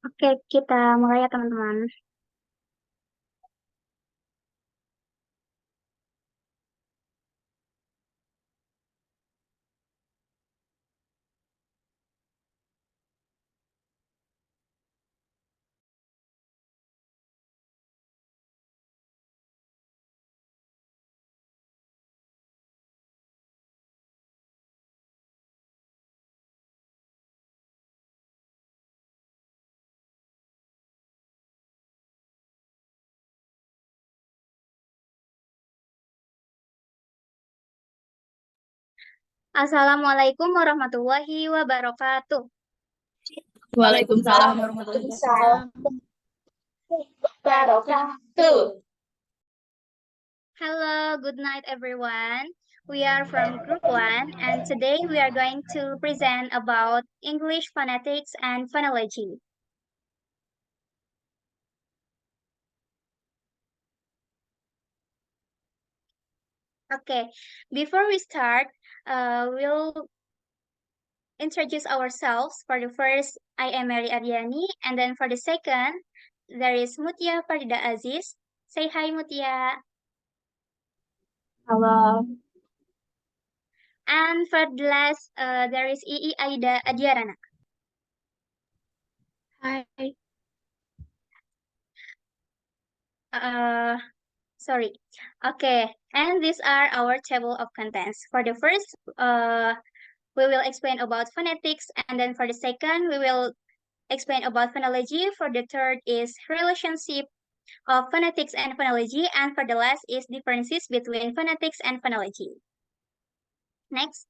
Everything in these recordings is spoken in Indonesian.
Oke, kita mulai ya teman-teman. Assalamualaikum warahmatullahi wabarakatuh. Waalaikumsalam warahmatullahi Waalaikumsalam wabarakatuh. wabarakatuh. Hello, good night everyone. We are from Group 1 and today we are going to present about English phonetics and phonology. Okay, before we start, we'll introduce ourselves. For the first, I am Mary Aryani, and then for the second, there is Mutia Farida Aziz. Say hi, Mutia. Halo. And for the last, there is Ii Aida Adiarana. Hai. Uh, Sorry. Okay, and these are our table of contents. For the first, we will explain about phonetics, and then for the second, we will explain about phonology. For the third is relationship of phonetics and phonology, and for the last is differences between phonetics and phonology. Next.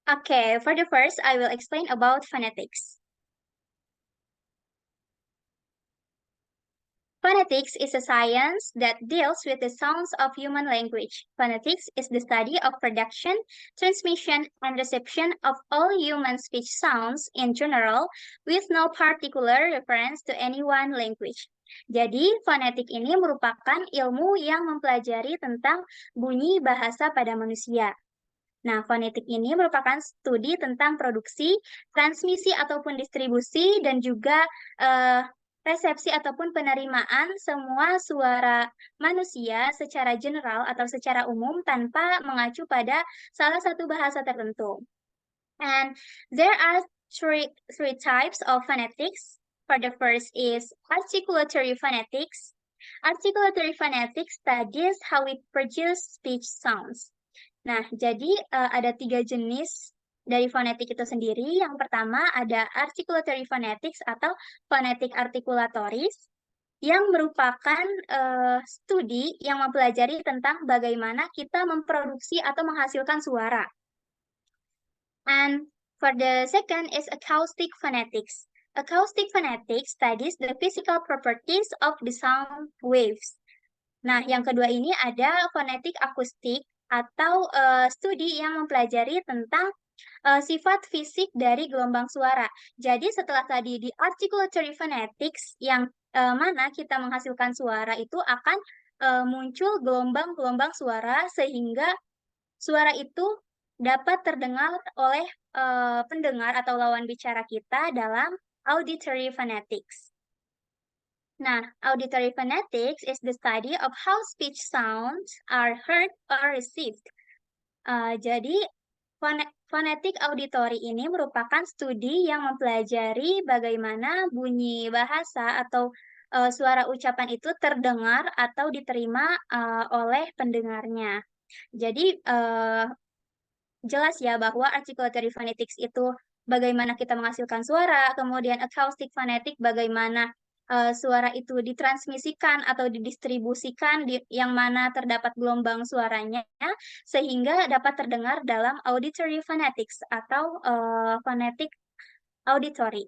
Okay, for the first, I will explain about phonetics. Phonetics is a science that deals with the sounds of human language. Phonetics is the study of production, transmission, and reception of all human speech sounds in general, with no particular reference to any one language. Jadi, fonetik ini merupakan ilmu yang mempelajari tentang bunyi bahasa pada manusia. Nah, fonetik ini merupakan studi tentang produksi, transmisi ataupun distribusi, dan juga resepsi ataupun penerimaan semua suara manusia secara general atau secara umum tanpa mengacu pada salah satu bahasa tertentu. And there are three types of phonetics. For the first is articulatory phonetics. Articulatory phonetics studies how we produce speech sounds. Nah, jadi ada tiga jenis dari fonetik itu sendiri. Yang pertama ada articulatory phonetics atau fonetik artikulatoris yang merupakan studi yang mempelajari tentang bagaimana kita memproduksi atau menghasilkan suara. And for the second is acoustic phonetics. Acoustic phonetics studies the physical properties of the sound waves. Nah, yang kedua ini ada fonetik akustik atau studi yang mempelajari tentang sifat fisik dari gelombang suara. Jadi setelah tadi di articulatory phonetics yang mana kita menghasilkan suara itu akan muncul gelombang-gelombang suara sehingga suara itu dapat terdengar oleh pendengar atau lawan bicara kita dalam auditory phonetics. Nah, auditory phonetics is the study of how speech sounds are heard or received. Jadi, fonetik auditori ini merupakan studi yang mempelajari bagaimana bunyi bahasa atau suara ucapan itu terdengar atau diterima oleh pendengarnya. Jadi, jelas ya bahwa articulatory phonetics itu bagaimana kita menghasilkan suara, kemudian acoustic phonetic bagaimana suara itu ditransmisikan atau didistribusikan yang mana terdapat gelombang suaranya sehingga dapat terdengar dalam auditory phonetics atau phonetic auditory.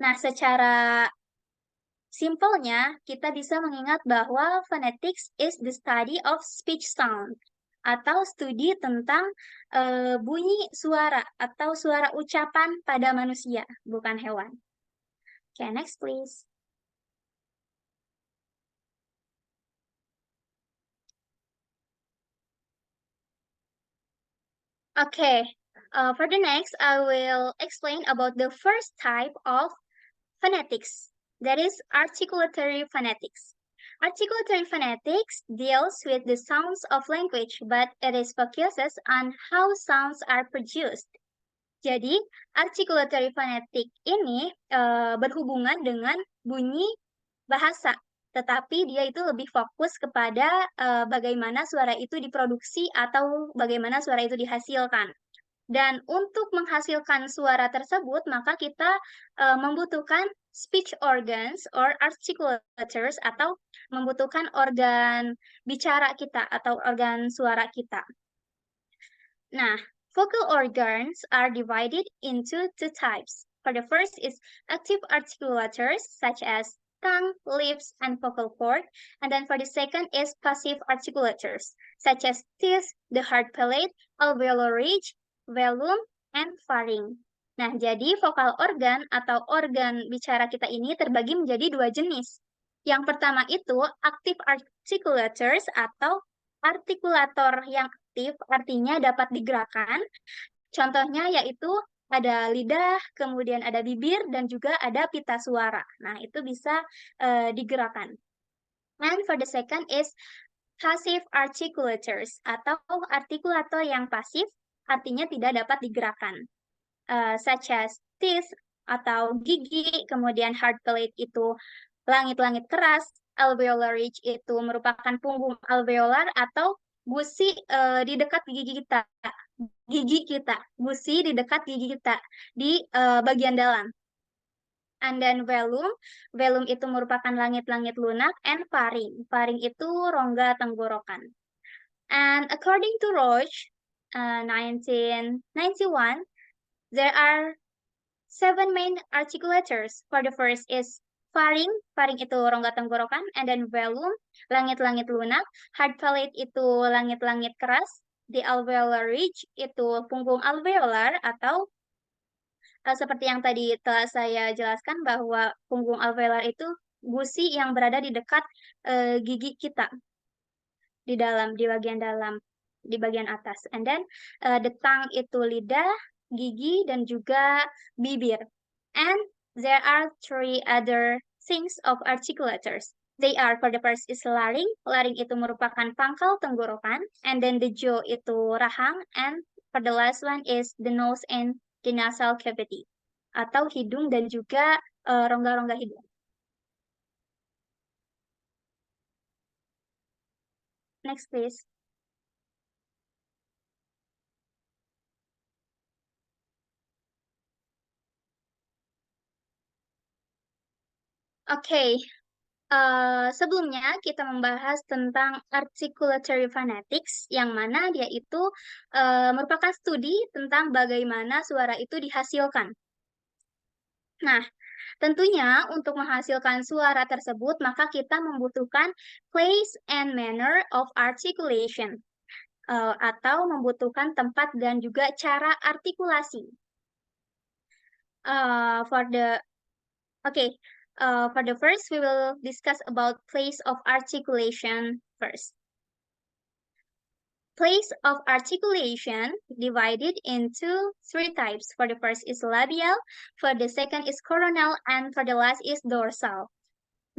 Nah, secara simpelnya kita bisa mengingat bahwa phonetics is the study of speech sound atau studi tentang bunyi suara atau suara ucapan pada manusia, bukan hewan. Okay, next please. Okay, For the next, I will explain about the first type of phonetics, that is articulatory phonetics. Articulatory phonetics deals with the sounds of language, but it is focuses on how sounds are produced. Jadi, articulatory phonetic ini berhubungan dengan bunyi bahasa, tetapi dia itu lebih fokus kepada bagaimana suara itu diproduksi atau bagaimana suara itu dihasilkan. Dan untuk menghasilkan suara tersebut, maka kita membutuhkan speech organs or articulators atau membutuhkan organ bicara kita atau organ suara kita. Nah, vocal organs are divided into two types. For the first is active articulators such as tongue, lips, and vocal cord. And then for the second is passive articulators such as teeth, the hard palate, alveolar ridge, velum, and pharynx. Nah, jadi vokal organ atau organ bicara kita ini terbagi menjadi dua jenis. Yang pertama itu active articulators atau artikulator yang aktif, artinya dapat digerakkan. Contohnya yaitu ada lidah, kemudian ada bibir, dan juga ada pita suara. Nah, itu bisa digerakkan. And for the second is passive articulators atau artikulator yang pasif, artinya tidak dapat digerakkan. Such as teeth atau gigi, kemudian hard palate itu langit-langit keras, alveolar ridge itu merupakan punggung alveolar atau gusi di dekat gigi kita, gusi di dekat gigi kita di bagian dalam. And then velum itu merupakan langit-langit lunak, and pharynx itu rongga tenggorokan. And according to Roche, 1991, there are 7 main articulators. For the first is pharynx itu rongga tenggorokan, and then velum, langit-langit lunak, hard palate itu langit-langit keras, the alveolar ridge itu punggung alveolar atau seperti yang tadi telah saya jelaskan bahwa punggung alveolar itu gusi yang berada di dekat gigi kita di bagian dalam, di bagian atas. And then the tongue itu lidah, gigi, dan juga bibir. And there are 3 other things of articulators. They are, for the first is larynx. Larynx itu merupakan pangkal tenggorokan. And then the jaw itu rahang. And for the last one is the nose and the nasal cavity. Atau hidung dan juga rongga-rongga hidung. Next, please. Oke, sebelumnya kita membahas tentang articulatory phonetics, yang mana dia itu merupakan studi tentang bagaimana suara itu dihasilkan. Nah, tentunya untuk menghasilkan suara tersebut, maka kita membutuhkan place and manner of articulation, atau membutuhkan tempat dan juga cara artikulasi. For the first, we will discuss about place of articulation first. Place of articulation divided into 3 types. For the first is labial, for the second is coronal, and for the last is dorsal.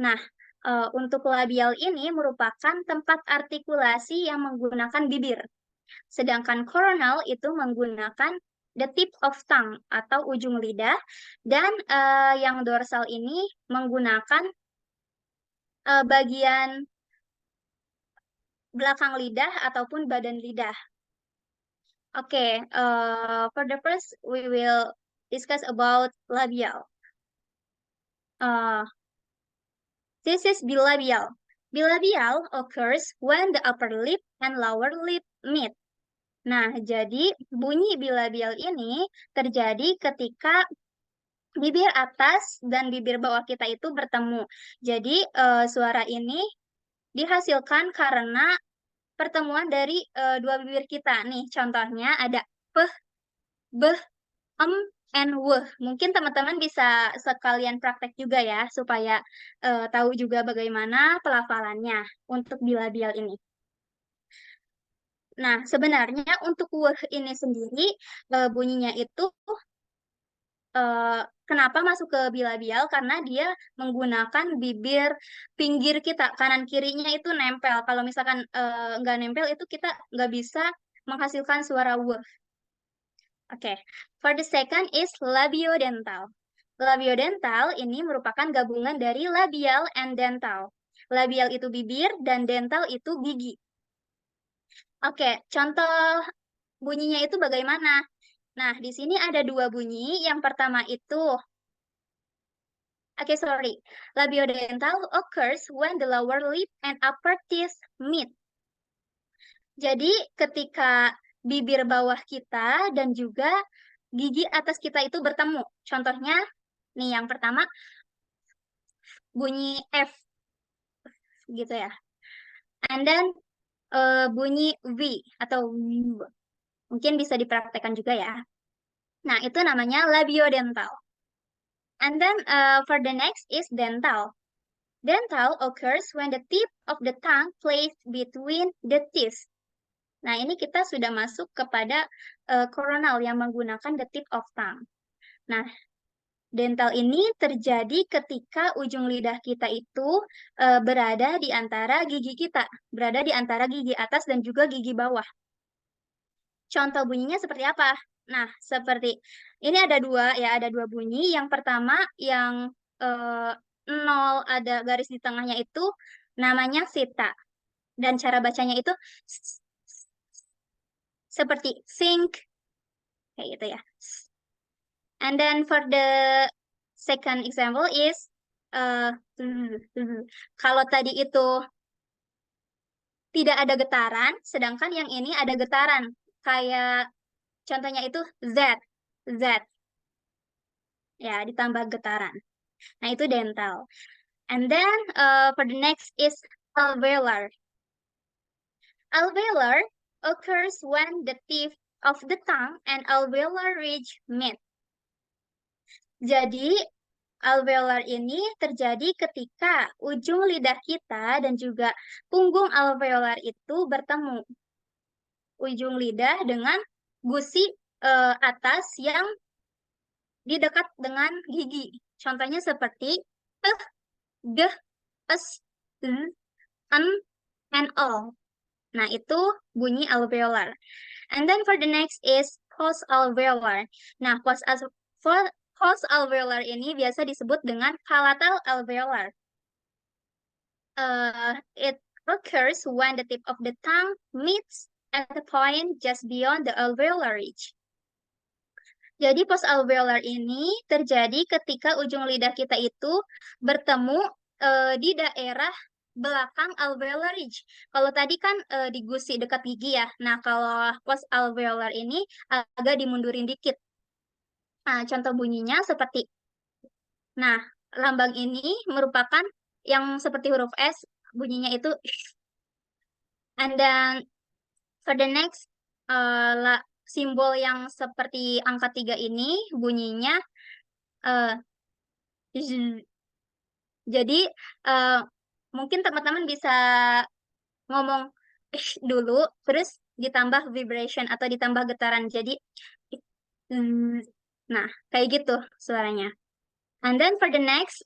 Nah, untuk labial ini merupakan tempat artikulasi yang menggunakan bibir. Sedangkan coronal itu menggunakan the tip of tongue atau ujung lidah, dan yang dorsal ini menggunakan bagian belakang lidah ataupun badan lidah. Okay, for the first we will discuss about labial. This is bilabial. Bilabial occurs when the upper lip and lower lip meet. Nah, jadi bunyi bilabial ini terjadi ketika bibir atas dan bibir bawah kita itu bertemu. Jadi, suara ini dihasilkan karena pertemuan dari dua bibir kita. Nih, contohnya ada peh, beh, and weh. Mungkin teman-teman bisa sekalian praktek juga ya, supaya tahu juga bagaimana pelafalannya untuk bilabial ini. Nah, sebenarnya untuk weh ini sendiri bunyinya itu kenapa masuk ke bilabial? Karena dia menggunakan bibir pinggir kita, kanan kirinya itu nempel. Kalau misalkan nggak nempel itu kita nggak bisa menghasilkan suara weh. Oke, for the second is labiodental. Labiodental ini merupakan gabungan dari labial and dental. Labial itu bibir dan dental itu gigi. Oke, contoh bunyinya itu bagaimana? Nah, di sini ada dua bunyi. Yang pertama itu, oke, sorry. Labiodental occurs when the lower lip and upper teeth meet. Jadi, ketika bibir bawah kita dan juga gigi atas kita itu bertemu. Contohnya, nih yang pertama, bunyi F, gitu ya. And then, bunyi V atau W. Mungkin bisa dipraktekkan juga ya. Nah, itu namanya labiodental. And then, for the next is dental. Dental occurs when the tip of the tongue placed between the teeth. Nah, ini kita sudah masuk kepada coronal yang menggunakan the tip of tongue. Nah, dental ini terjadi ketika ujung lidah kita itu berada di antara gigi kita, berada di antara gigi atas dan juga gigi bawah. Contoh bunyinya seperti apa? Nah, seperti ini ada dua bunyi. Yang pertama yang nol ada garis di tengahnya itu namanya sita. Dan cara bacanya itu seperti think, kayak gitu ya. And then for the second example is uh, kalau tadi itu tidak ada getaran, sedangkan yang ini ada getaran. Kayak contohnya itu Z, Z, ya ditambah getaran. Nah itu dental. And then for the next is alveolar. Alveolar occurs when the tip of the tongue and alveolar ridge meet. Jadi, alveolar ini terjadi ketika ujung lidah kita dan juga punggung alveolar itu bertemu. Ujung lidah dengan gusi atas yang di dekat dengan gigi. Contohnya seperti g, s, n, and o. Nah, itu bunyi alveolar. And then for the next is post-alveolar. Nah, post-alveolar ini biasa disebut dengan palatal alveolar. It occurs when the tip of the tongue meets at the point just beyond the alveolar ridge. Jadi post-alveolar ini terjadi ketika ujung lidah kita itu bertemu di daerah belakang alveolar ridge. Kalau tadi kan di gusi dekat gigi ya. Nah, kalau post-alveolar ini agak dimundurin dikit. Nah, contoh bunyinya seperti, nah, lambang ini merupakan yang seperti huruf S, bunyinya itu, and then for the next, simbol yang seperti angka 3 ini, bunyinya, Z. Jadi, mungkin teman-teman bisa ngomong dulu, terus ditambah vibration atau ditambah getaran. Jadi, nah, kayak gitu suaranya. And then for the next,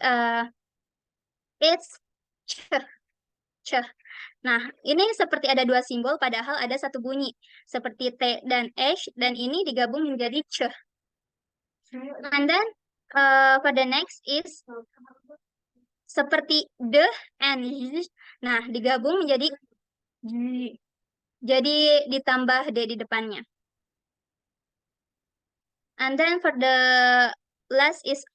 it's ch, ch. Nah, ini seperti ada dua simbol, padahal ada satu bunyi. Seperti T dan H, dan ini digabung menjadi ch. And then, for the next is seperti the and z. Nah, digabung menjadi z. Jadi, ditambah D di depannya. And then for the last is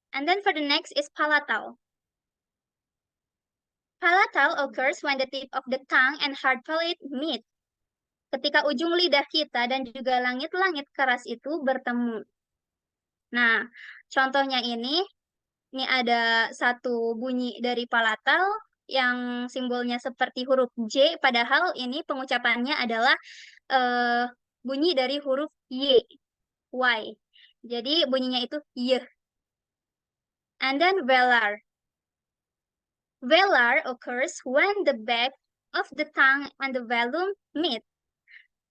And then for the next is palatal. Palatal occurs when the tip of the tongue and hard palate meet. Ketika ujung lidah kita dan juga langit-langit keras itu bertemu. Nah, contohnya ini ada satu bunyi dari palatal yang simbolnya seperti huruf J, padahal ini pengucapannya adalah bunyi dari huruf Y. Y. Jadi bunyinya itu Y. And then velar. Velar occurs when the back of the tongue and the velum meet.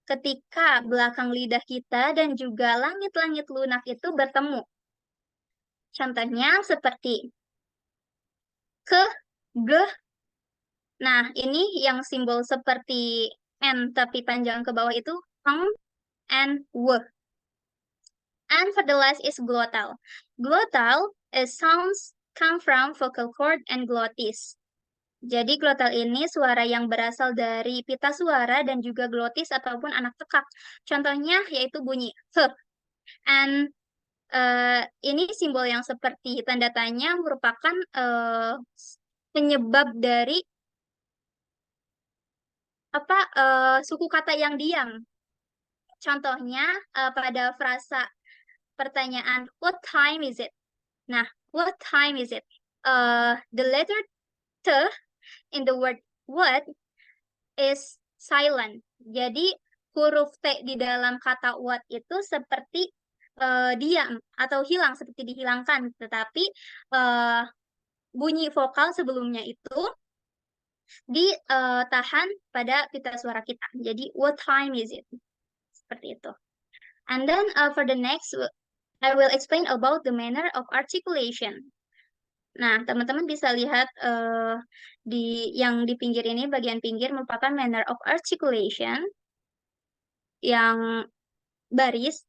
Ketika belakang lidah kita dan juga langit-langit lunak itu bertemu. Contohnya seperti ke, ge. Nah, ini yang simbol seperti N tapi panjang ke bawah itu and w. And for the last is glottal. Glottal is sounds come from vocal cord and glottis. Jadi glottal ini suara yang berasal dari pita suara dan juga glotis ataupun anak tekak. Contohnya yaitu bunyi h. And ini simbol yang seperti tanda tanya merupakan penyebab dari suku kata yang diam. Contohnya pada frasa pertanyaan what time is it? Nah, what time is it? The letter T in the word what is silent. Jadi huruf T di dalam kata what itu seperti diam atau hilang, seperti dihilangkan. Tetapi bunyi vokal sebelumnya itu ditahan pada pita suara kita. Jadi what time is it? Seperti itu. And then for the next, I will explain about the manner of articulation. Nah, teman-teman bisa lihat yang di pinggir ini, bagian pinggir merupakan manner of articulation yang baris.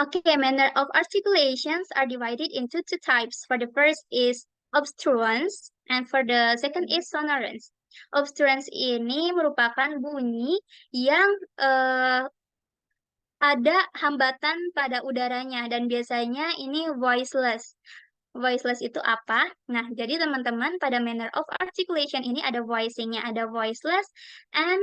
Okay, manner of articulations are divided into two types. For the first is obstruence, and for the second is sonorants. Obstruence ini merupakan bunyi yang ada hambatan pada udaranya dan biasanya ini voiceless. Voiceless itu apa? Nah, jadi teman-teman pada manner of articulation ini ada voicing-nya, ada voiceless and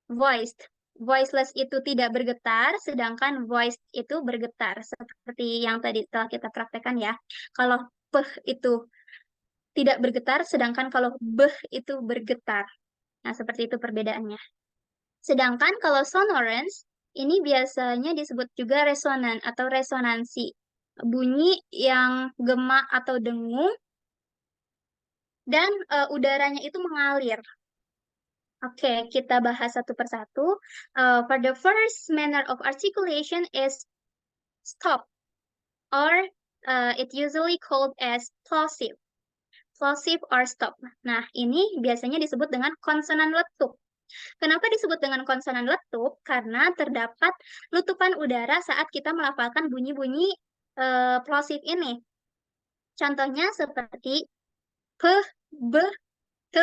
voiced. Voiceless itu tidak bergetar, sedangkan voiced itu bergetar. Seperti yang tadi telah kita praktekkan ya. Kalau peh itu tidak bergetar, sedangkan kalau beh itu bergetar. Nah, seperti itu perbedaannya. Sedangkan kalau sonorants, ini biasanya disebut juga resonan atau resonansi. Bunyi yang gema atau dengung, dan udaranya itu mengalir. Oke, kita bahas satu persatu. For the first manner of articulation is stop, or it usually called as plosive. Plosive or stop. Nah, ini biasanya disebut dengan konsonan letup. Kenapa disebut dengan konsonan letup? Karena terdapat lutupan udara saat kita melafalkan bunyi-bunyi plosive ini. Contohnya seperti p, b, t,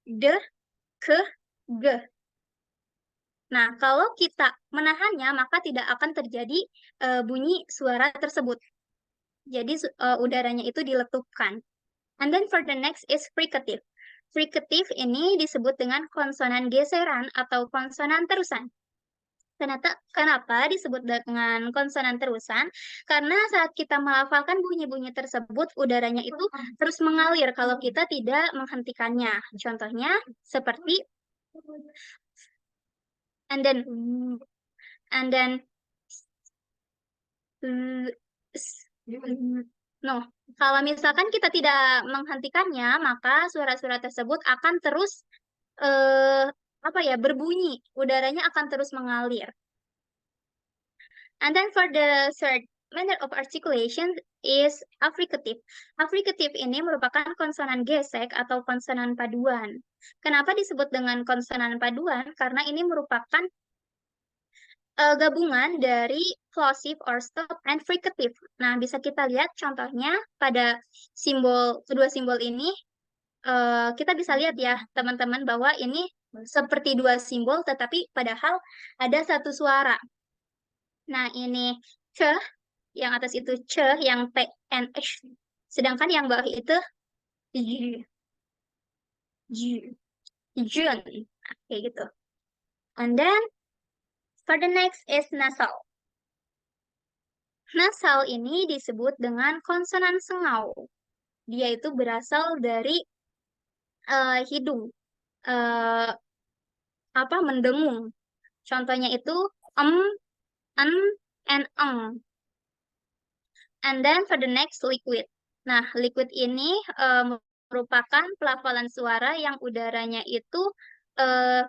d, ke, ge. Nah, kalau kita menahannya, maka tidak akan terjadi bunyi suara tersebut. Jadi udaranya itu diletupkan. And then for the next is fricative. Fricative ini disebut dengan konsonan geseran atau konsonan terusan. Kenapa disebut dengan konsonan terusan? Karena saat kita melafalkan bunyi-bunyi tersebut, udaranya itu terus mengalir kalau kita tidak menghentikannya. Contohnya seperti and then no. Kalau misalkan kita tidak menghentikannya, maka suara-suara tersebut akan terus berbunyi. Udaranya akan terus mengalir. And then for the third manner of articulation is affricative. Affricative ini merupakan konsonan gesek atau konsonan paduan. Kenapa disebut dengan konsonan paduan? Karena ini merupakan gabungan dari plosive or stop and fricative. Nah, bisa kita lihat contohnya pada kedua simbol ini. Kita bisa lihat ya, teman-teman, bahwa ini seperti dua simbol, tetapi padahal ada satu suara. Nah, ini ce, yang atas itu ce, yang t, n, h. Sedangkan yang bawah itu jun. Nah, kayak gitu. And then, for the next is nasal. Nasal ini disebut dengan konsonan sengau. Dia itu berasal dari hidung. Mendengung. Contohnya itu and eng. And then for the next liquid. Nah, liquid ini merupakan pelafalan suara yang udaranya itu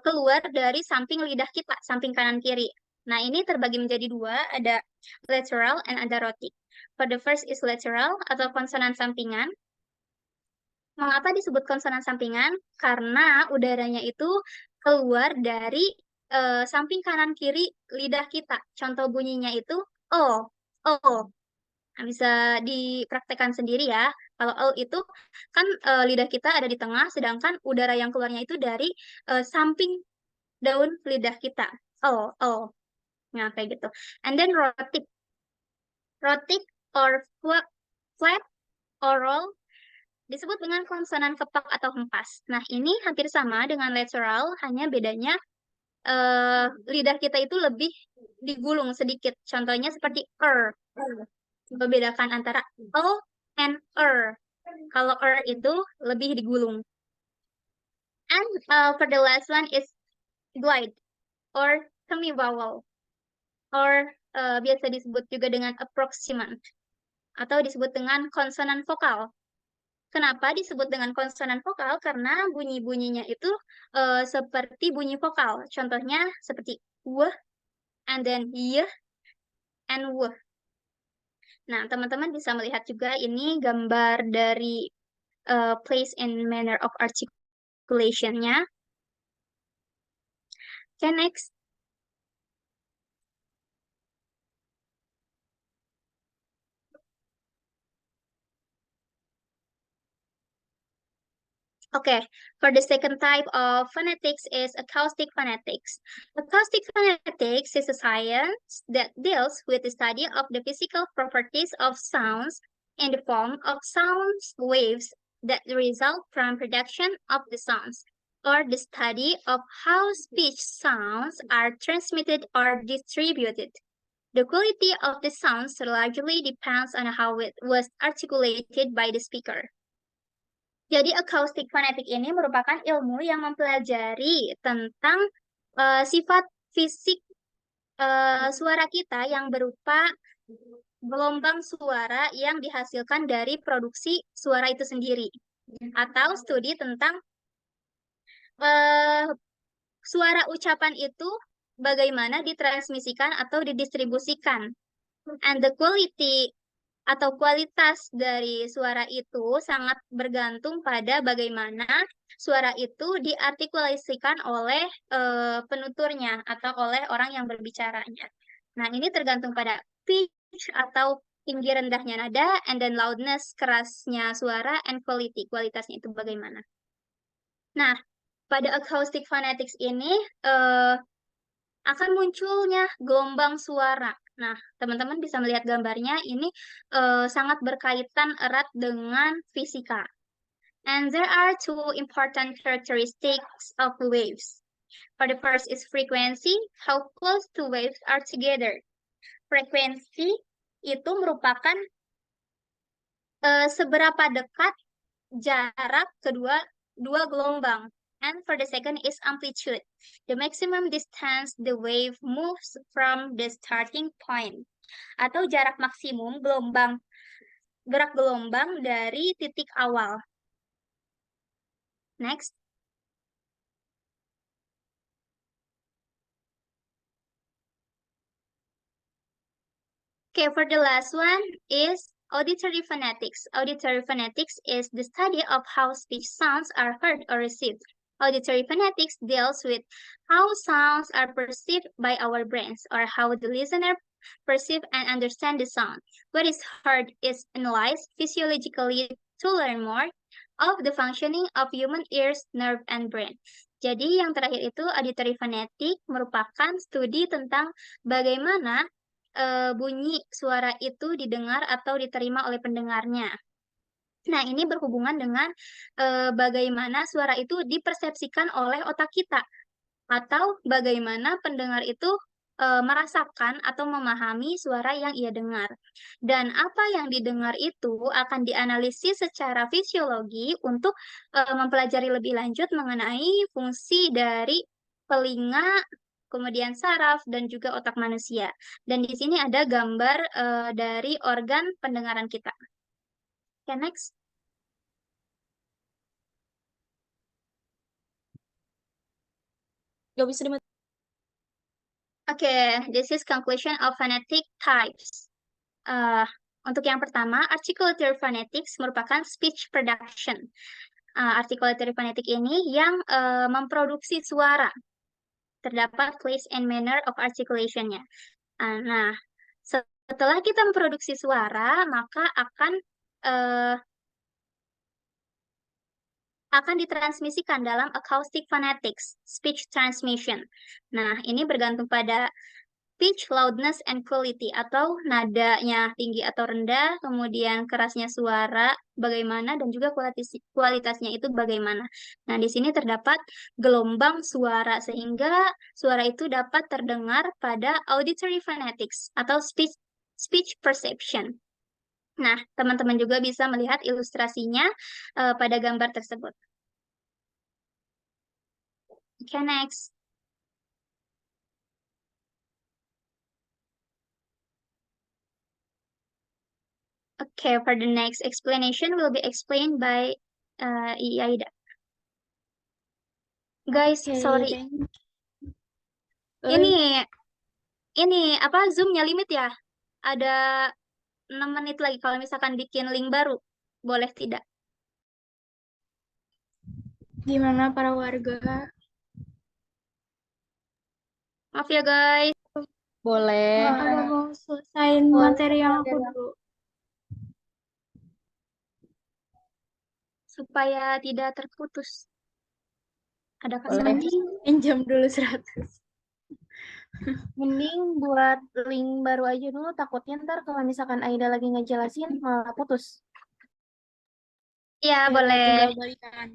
keluar dari samping lidah kita, samping kanan kiri. Nah, ini terbagi menjadi dua, ada lateral and ada rhotic. For the first is lateral atau konsonan sampingan. Mengapa disebut konsonan sampingan? Karena udaranya itu keluar dari samping kanan kiri lidah kita. Contoh bunyinya itu O, O. Nah, bisa dipraktekkan sendiri ya. Kalau O itu kan lidah kita ada di tengah, sedangkan udara yang keluarnya itu dari samping daun lidah kita. O, O. Nah, kayak gitu. And then rhotic. Rhotic or flat oral disebut dengan konsonan kepak atau hempas. Nah, ini hampir sama dengan lateral, hanya bedanya lidah kita itu lebih digulung sedikit. Contohnya seperti membedakan antara O and Kalau itu lebih digulung. And for the last one is glide or semivowel or biasa disebut juga dengan approximant atau disebut dengan konsonan vokal. Kenapa disebut dengan konsonan vokal? Karena bunyi-bunyinya itu seperti bunyi vokal. Contohnya seperti w, and then y, and w. Nah, teman-teman bisa melihat juga ini gambar dari place and manner of articulation-nya. Okay, next. Okay, for the second type of phonetics is acoustic phonetics. Acoustic phonetics is a science that deals with the study of the physical properties of sounds in the form of sound waves that result from production of the sounds, or the study of how speech sounds are transmitted or distributed. The quality of the sounds largely depends on how it was articulated by the speaker. Jadi acoustic phonetic ini merupakan ilmu yang mempelajari tentang sifat fisik suara kita yang berupa gelombang suara yang dihasilkan dari produksi suara itu sendiri. Atau studi tentang suara ucapan itu bagaimana ditransmisikan atau didistribusikan. And the quality atau kualitas dari suara itu sangat bergantung pada bagaimana suara itu diartikulasikan oleh penuturnya atau oleh orang yang berbicaranya. Nah, ini tergantung pada pitch atau tinggi rendahnya nada, and then loudness, kerasnya suara, and quality, kualitasnya itu bagaimana. Nah, pada acoustic phonetics ini akan munculnya gelombang suara. Nah, teman-teman bisa melihat gambarnya, ini sangat berkaitan erat dengan fisika. And there are two important characteristics of waves. For the first is frequency, how close two waves are together. Frekuensi itu merupakan seberapa dekat jarak dua gelombang. And for the second is amplitude, the maximum distance the wave moves from the starting point. Atau jarak maksimum gerak gelombang dari titik awal. Next. Okay, for the last one is auditory phonetics. Auditory phonetics is the study of how speech sounds are heard or received. Auditory phonetics deals with how sounds are perceived by our brains, or how the listener perceive and understand the sound. What is heard is analyzed physiologically to learn more of the functioning of human ears, nerve, and brain. Jadi yang terakhir itu auditory phonetic merupakan studi tentang bagaimana bunyi suara itu didengar atau diterima oleh pendengarnya. Nah, ini berhubungan dengan bagaimana suara itu dipersepsikan oleh otak kita, atau bagaimana pendengar itu merasakan atau memahami suara yang ia dengar. Dan apa yang didengar itu akan dianalisis secara fisiologi untuk mempelajari lebih lanjut mengenai fungsi dari telinga, kemudian saraf, dan juga otak manusia. Dan di sini ada gambar dari organ pendengaran kita. Okay, next. Gak bisa dimatikan. Okay, this is conclusion of phonetic types. Untuk yang pertama, articulatory phonetics merupakan speech production. Articulatory phonetic ini yang memproduksi suara. Terdapat place and manner of articulation-nya. Nah, setelah kita memproduksi suara, maka akan ditransmisikan dalam acoustic phonetics, speech transmission. Nah, ini bergantung pada pitch, loudness, and quality, atau nadanya tinggi atau rendah, kemudian kerasnya suara bagaimana, dan juga kualitasnya itu bagaimana. Nah, di sini terdapat gelombang suara, sehingga suara itu dapat terdengar pada auditory phonetics, atau speech perception. Nah, teman-teman juga bisa melihat ilustrasinya pada gambar tersebut. Okay, next. Okay, for the next explanation will be explained by Aida. Guys, Okay, sorry. thank you. Ini apa Zoom-nya limit ya? Ada 6 menit lagi kalau misalkan bikin link baru. Boleh tidak? Gimana para warga? Maaf ya guys, Boleh. Aku mau selesaiin materi yang aku dulu. supaya tidak terputus. Ada Boleh. kasih. Pinjam dulu 100. Mending buat link baru aja dulu, takutnya ntar kalau misalkan Aida lagi ngejelasin malah putus. Ya, Ya, boleh. tinggal balikan.